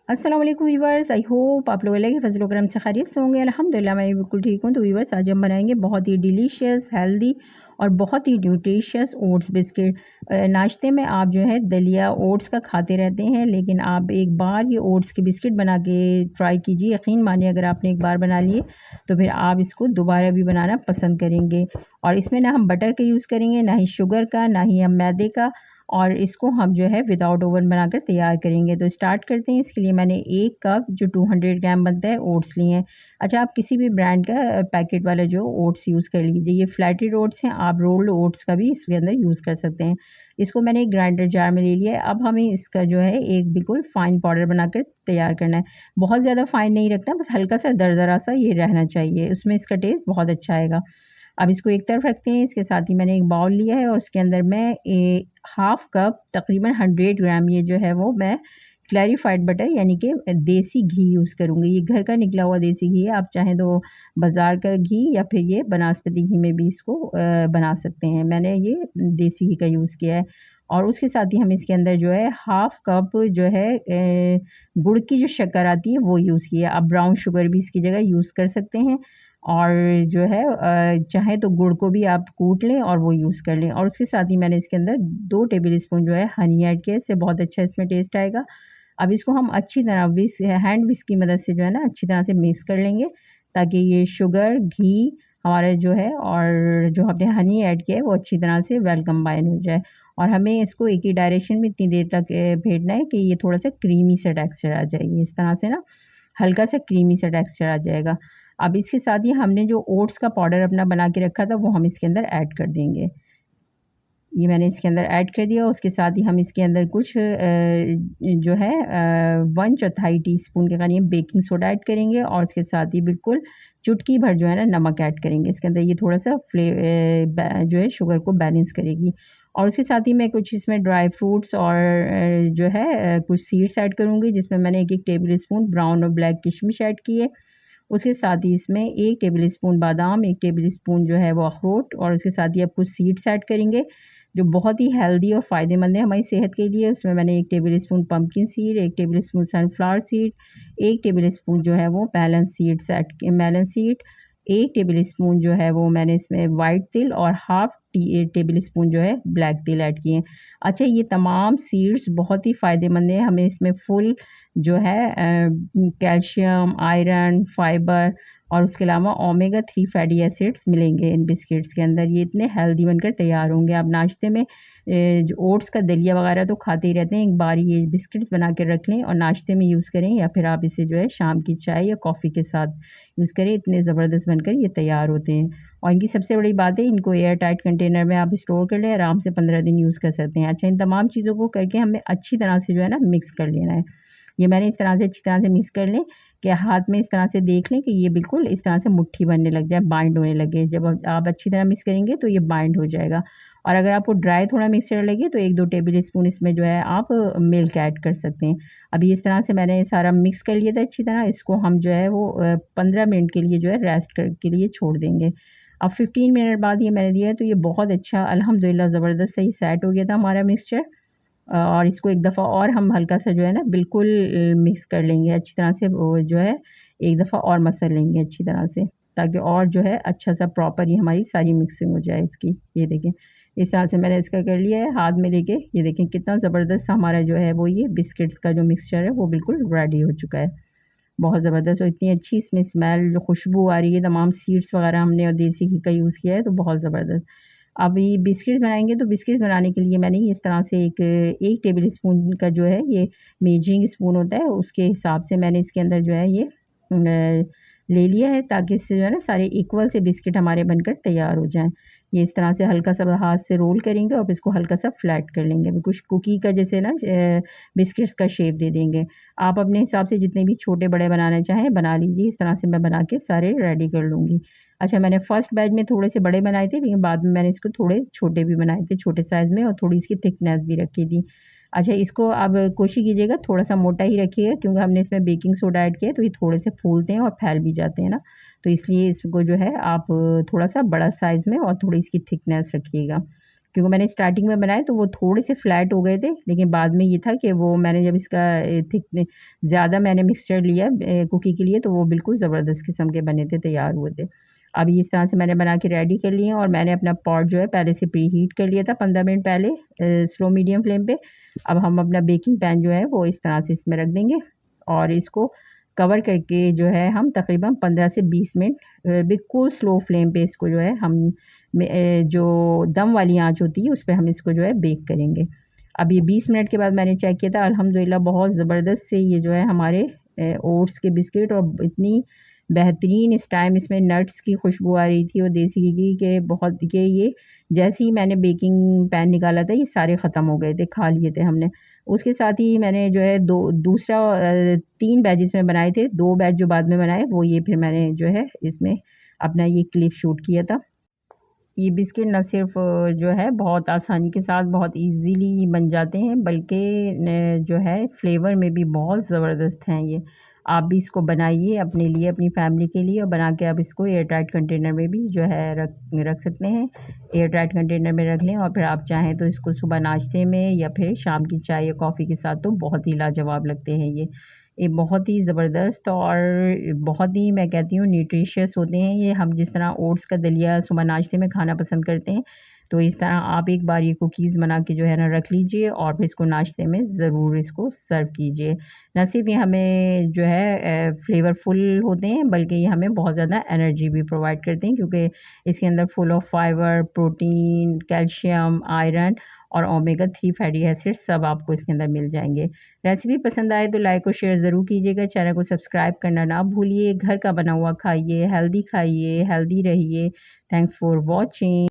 अस्सलाम वालेकुम viewers, I hope आप लोग अल्लाह के फजल करम से खैरियत से होंगे। अल्हम्दुलिल्लाह मैं भी बिल्कुल ठीक हूँ। तो वीवर्स, आज हम बनाएंगे बहुत ही डिलीशियस, हेल्दी और बहुत ही न्यूट्रिशियस ओट्स बिस्किट। नाश्ते में आप जो है दलिया ओट्स का खाते रहते हैं, लेकिन आप एक बार ये ओट्स के बिस्किट बना के ट्राई कीजिए। यकीन मानिए, अगर आपने एक बार बना लिए तो फिर आप इसको दोबारा भी बनाना पसंद करेंगे। और इसमें ना हम बटर का यूज़ करेंगे, ना ही शुगर का, ना ही हम मैदे का। और इसको हम जो है विदाउट ओवन बनाकर तैयार करेंगे। तो स्टार्ट करते हैं। इसके लिए मैंने 1 कप जो 200 ग्राम बनता है ओट्स लिए हैं। अच्छा, आप किसी भी ब्रांड का पैकेट वाला जो ओट्स यूज़ कर लीजिए। ये फ्लैटेड ओट्स हैं, आप रोल्ड ओट्स का भी इसके अंदर यूज़ कर सकते हैं। इसको मैंने एक ग्राइंडर जार में ले लिया है। अब हमें इसका जो है एक बिल्कुल फ़ाइन पाउडर बनाकर तैयार करना है। बहुत ज़्यादा फ़ाइन नहीं रखना, बस हल्का सा दरदरा सा ये रहना चाहिए, उसमें इसका टेस्ट बहुत अच्छा आएगा। अब इसको एक तरफ रखते हैं। इसके साथ ही मैंने एक बाउल लिया है और उसके अंदर मैं हाफ़ कप तकरीबन 100 ग्राम ये जो है वो मैं क्लैरिफाइड बटर यानी कि देसी घी यूज़ करूँगी। ये घर का निकला हुआ देसी घी है। आप चाहें तो बाज़ार का घी या फिर ये बनास्पति घी में भी इसको बना सकते हैं। मैंने ये देसी घी का यूज़ किया है। और उसके साथ ही हम इसके अंदर जो है हाफ़ कप जो है गुड़ की जो शक्कर आती है वो यूज़ की है। आप ब्राउन शुगर भी इसकी जगह यूज़ कर सकते हैं। और जो है चाहें तो गुड़ को भी आप कूट लें और वो यूज़ कर लें। और उसके साथ ही मैंने इसके अंदर 2 टेबल स्पून जो है हनी ऐड किया है, इससे बहुत अच्छा इसमें टेस्ट आएगा। अब इसको हम अच्छी तरह हैंड विस्क की मदद से जो है ना अच्छी तरह से मिक्स कर लेंगे, ताकि ये शुगर, घी हमारा जो है और जो हमने हनी ऐड किया है वो अच्छी तरह से वेल कंबाइन हो जाए। और हमें इसको एक ही डायरेक्शन में इतनी देर तक फेंटना है कि ये थोड़ा-सा क्रीमी सा टेक्सचर आ जाए। इस तरह से ना हल्का सा क्रीमी सा टेक्सचर आ जाएगा। अब इसके साथ ही हमने जो ओट्स का पाउडर अपना बना के रखा था वो हम इसके अंदर ऐड कर देंगे। ये मैंने इसके अंदर ऐड कर दिया। उसके साथ ही हम इसके अंदर कुछ जो है 1/4 टीस्पून के करीब बेकिंग सोडा ऐड करेंगे और उसके साथ ही बिल्कुल चुटकी भर जो है ना नमक ऐड करेंगे इसके अंदर। ये थोड़ा-सा जो है शुगर को बैलेंस करेगी। और उसके साथ ही मैं कुछ इसमें ड्राई फ्रूट्स और जो है कुछ सीड्स ऐड करूँगी, जिसमें मैंने 1-1 टेबल स्पून ब्राउन और ब्लैक किशमिश ऐड की है। उसके साथ ही इसमें 1 टेबल स्पून बादाम, 1 टेबल स्पून जो है वो अखरोट और उसके साथ ही आप कुछ सीड्स ऐड करेंगे, जो बहुत ही हेल्दी और फ़ायदेमंद है हमारी सेहत के लिए। उसमें मैंने 1 table spoon pumpkin seed, 1 table spoon sunflower seed, 1 table spoon जो है वो मेलन सीड, 1 टेबल स्पून जो है वो मैंने इसमें व्हाइट तिल और हाफ़ टेबल स्पून जो है ब्लैक तिल ऐड किए हैं। अच्छा, ये तमाम सीड्स बहुत ही फ़ायदेमंद हैं। हमें इसमें फुल जो है कैल्शियम, आयरन, फाइबर और उसके अलावा ओमेगा 3 फैटी एसिड्स मिलेंगे इन बिस्किट्स के अंदर। ये इतने हेल्दी बनकर तैयार होंगे। आप नाश्ते में जो ओट्स का दलिया वगैरह तो खाते ही रहते हैं, एक बार ये बिस्किट्स बना के रख लें और नाश्ते में यूज़ करें, या फिर आप इसे जो है शाम की चाय या कॉफ़ी के साथ यूज़ करें। इतने ज़बरदस्त बनकर ये तैयार होते हैं। और इनकी सबसे बड़ी बात है, इनको एयर टाइट कंटेनर में आप स्टोर कर लें, आराम से 15 दिन यूज़ कर सकते हैं। अच्छा, इन तमाम चीज़ों को करके हमें अच्छी तरह से जो है ना मिक्स कर लेना है। ये मैंने इस तरह से अच्छी तरह से मिक्स कर लें कि हाथ में इस तरह से देख लें कि ये बिल्कुल इस तरह से मुट्ठी बनने लग जाए, बाइंड होने लगे। जब आप अच्छी तरह मिक्स करेंगे तो ये बाइंड हो जाएगा। और अगर आपको ड्राई थोड़ा मिक्सचर लगे तो 1-2 टेबल स्पून इसमें जो है आप मिल्क ऐड कर सकते हैं। अभी इस तरह से मैंने सारा मिक्स कर लिया था अच्छी तरह। इसको हम जो है वो 15 मिनट के लिए जो है रेस्ट कर के लिए छोड़ देंगे। अब 15 मिनट बाद ये मैंने दिया है तो ये बहुत अच्छा अल्हम्दुलिल्लाह ज़बरदस्त सही सेट हो गया था हमारा मिक्सचर। और इसको एक दफ़ा और हम हल्का-सा जो है ना बिल्कुल मिक्स कर लेंगे अच्छी तरह से। वो जो है एक दफ़ा और मसल लेंगे अच्छी तरह से, ताकि और जो है अच्छा-सा प्रॉपर ये हमारी सारी मिक्सिंग हो जाए इसकी। ये देखें, इस तरह से मैंने इसका कर लिया है हाथ में लेके। ये देखें कितना ज़बरदस्त हमारा जो है वो ये बिस्किट्स का जो मिक्सचर है वो बिल्कुल रेडी हो चुका है। बहुत ज़बरदस्त और इतनी अच्छी इसमें स्मेल, जो खुशबू आ रही है, तमाम सीड्स वग़ैरह हमने और देसी घी का यूज़ किया है तो बहुत ज़बरदस्त। अब ये बिस्किट बनाएँगे तो बिस्किट बनाने के लिए मैंने इस तरह से 1 टेबल स्पून का जो है ये मेजरिंग स्पून होता है, उसके हिसाब से मैंने इसके अंदर जो है ये ले लिया है, ताकि इससे जो है ना सारे इक्वल से बिस्किट हमारे बनकर तैयार हो जाएँ। ये इस तरह से हल्का-सा हाथ से रोल करेंगे और इसको हल्का-सा फ्लैट कर लेंगे। बिल्कुल कुकी का जैसे ना बिस्किट्स का शेप दे देंगे। आप अपने हिसाब से जितने भी छोटे-बड़े बनाना चाहें बना लीजिए। इस तरह से मैं बना के सारे रेडी कर लूँगी। अच्छा, मैंने फर्स्ट बैच में थोड़े से बड़े बनाए थे, लेकिन बाद में मैंने इसको थोड़े छोटे भी बनाए थे, छोटे साइज़ में, और थोड़ी इसकी थिकनेस भी रखी थी। अच्छा, इसको अब कोशिश कीजिएगा थोड़ा-सा मोटा ही रखिएगा, क्योंकि हमने इसमें बेकिंग सोडा ऐड किया है तो ये थोड़े से फूलते हैं और फैल भी जाते हैं ना, तो इसलिए इसको जो है आप थोड़ा-सा बड़ा साइज़ में और थोड़ी इसकी थिकनेस रखिएगा। क्योंकि मैंने स्टार्टिंग में बनाए तो वो थोड़े से फ्लैट हो गए थे, लेकिन बाद में ये था कि वो मैंने जब इसका थिकने ज़्यादा मैंने मिक्सचर लिया कुकी के लिए, तो वो बिल्कुल ज़बरदस्त किस्म के बने थे, तैयार हुए थे। अब इस तरह से मैंने बना के रेडी कर लिए और मैंने अपना पॉट जो है पहले से प्री हीट कर लिया था 15 मिनट पहले स्लो मीडियम फ्लेम पे। अब हम अपना बेकिंग पैन जो है वो इस तरह से इसमें रख देंगे और इसको कवर करके जो है हम तकरीबन 15 से 20 मिनट बिल्कुल स्लो फ्लेम पे इसको जो है हम जो दम वाली आंच होती है उस पे हम इसको जो है बेक करेंगे। अब ये 20 मिनट के बाद मैंने चेक किया था, अल्हम्दुलिल्लाह बहुत ज़बरदस्त से ये जो है हमारे ओट्स के बिस्किट और इतनी बेहतरीन इस टाइम इसमें नट्स की खुशबू आ रही थी और देसी घी की कि बहुत कि ये जैसे ही मैंने बेकिंग पैन निकाला था ये सारे ख़त्म हो गए थे, खा लिए थे हमने। उसके साथ ही मैंने जो है 3 बैचेज़ में बनाए थे, 2 बैच जो बाद में बनाए वो ये फिर मैंने जो है इसमें अपना ये क्लिप शूट किया था। ये बिस्किट ना सिर्फ़ जो है बहुत आसानी के साथ बहुत ईज़िली बन जाते हैं, बल्कि न जो है फ्लेवर में भी बहुत ज़बरदस्त हैं ये। आप भी इसको बनाइए अपने लिए, अपनी फ़ैमिली के लिए, और बना के आप इसको एयर टाइट कंटेनर में भी जो है रख सकते हैं। एयर टाइट कंटेनर में रख लें और फिर आप चाहें तो इसको सुबह नाश्ते में या फिर शाम की चाय या कॉफ़ी के साथ तो बहुत ही लाजवाब लगते हैं ये। ये बहुत ही ज़बरदस्त और बहुत ही मैं कहती हूँ न्यूट्रिशियस होते हैं ये। हम जिस तरह ओट्स का दलिया सुबह नाश्ते में खाना पसंद करते हैं, तो इस तरह आप एक बार ये कुकीज़ बना के जो है ना रख लीजिए और फिर इसको नाश्ते में ज़रूर इसको सर्व कीजिए। ना सिर्फ़ ये हमें जो है फ्लेवरफुल होते हैं, बल्कि ये हमें बहुत ज़्यादा एनर्जी भी प्रोवाइड करते हैं, क्योंकि इसके अंदर full of fibre, protein, calcium, iron और ओमेगा 3 फैटी एसिड्स सब आपको इसके अंदर मिल जाएँगे। रेसिपी पसंद आए तो लाइक और शेयर ज़रूर कीजिएगा। चैनल को सब्सक्राइब करना ना भूलिए। घर का बना हुआ खाइए, हेल्दी रहिए। Thanks for watching.